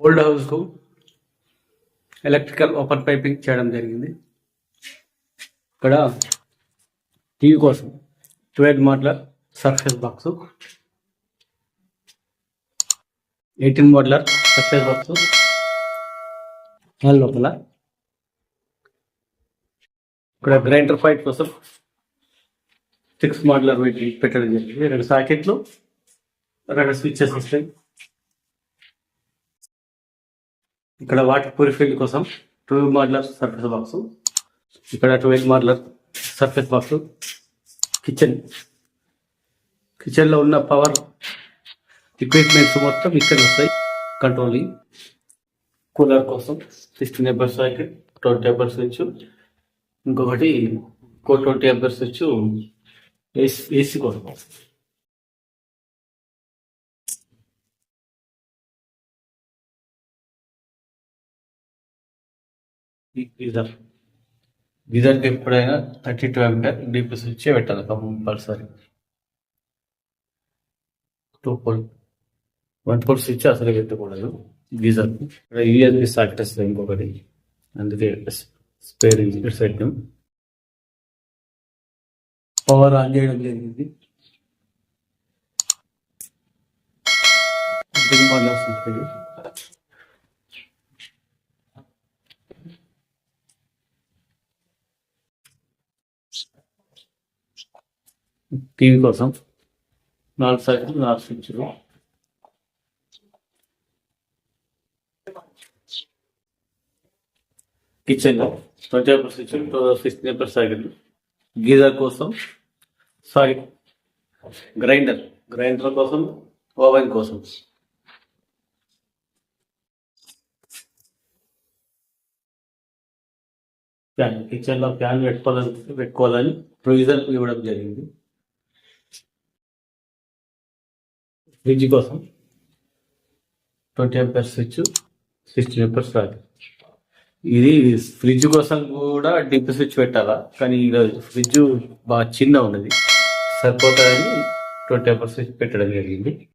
Old హౌస్కు electrical open piping చేయడం జరిగింది. ఇక్కడ టీవీ కోసం 12 మోడ్ల సర్ఫేస్ బాక్స్, 18 మోడ్ల సర్ఫేస్ బాక్స్ లోపల. ఇక్కడ గ్రైండర్ ఫైట్ కోసం 6 మోడ్లర్ పెట్టడం జరిగింది. 2 సాకెట్లు, 2 స్విచ్చెస్ వస్తాయి. ఇక్కడ వాటర్ ప్యూరిఫైర్ కోసం 12 మోడ్లర్ సర్ఫేస్ బాక్స్, ఇక్కడ 12 మోడ్లర్ సర్ఫేస్ బాక్స్. కిచెన్లో ఉన్న పవర్ ఎక్విప్మెంట్స్ మొత్తం ఇక్కడ వస్తాయి. కంట్రోలింగ్ కూలర్ కోసం 16 ఎంపీఆర్ సాకెట్, 20 ఎంపీఆర్ స్విచ్, ఇంకొకటి 20 ఎంపీఆర్ స్విచ్ ఏసీ కోసం. గీజర్కి ఎప్పుడైనా 32 ఎంపీఆర్ డీపీ స్విచ్ పెట్టాలి కంపల్సరీ. 2 పోల్ 1 పోల్ స్విచ్ అసలు పెట్టకూడదు గీజర్. ఇక్కడ యూఎస్బి సాకెట్ వస్తుంది ఇంకొకటి, అందుకే స్పేర్ పెట్టాం. పవర్ ఆన్ చేయడం జరిగింది. టీవీ కోసం 4 సాకెట్లు, 4 స్విచ్లు. కిచెన్లో 20 ఎంపీఆర్ స్విచ్, 16 ఎంపీఆర్ సాకెట్లు. గీజర్ కోసం గ్రైండర్ కోసం, ఓవెన్ కోసం. ఫ్యాన్, కిచెన్లో ఫ్యాన్ పెట్టుకోవాలని ప్రొవిజన్ ఇవ్వడం జరిగింది. ఫ్రిడ్జ్ కోసం 20 ఎంపీఆర్ స్విచ్, 16 ఎంపీఆర్ సాకెట్. ఇది ఫ్రిడ్జ్ కోసం కూడా డీపీ స్విచ్ పెట్టాలా, కానీ ఈరోజు ఫ్రిడ్జ్ బాగా చిన్న ఉన్నది, సరిపోతాయని 20 ఎంపీఆర్ స్విచ్ పెట్టడం జరిగింది.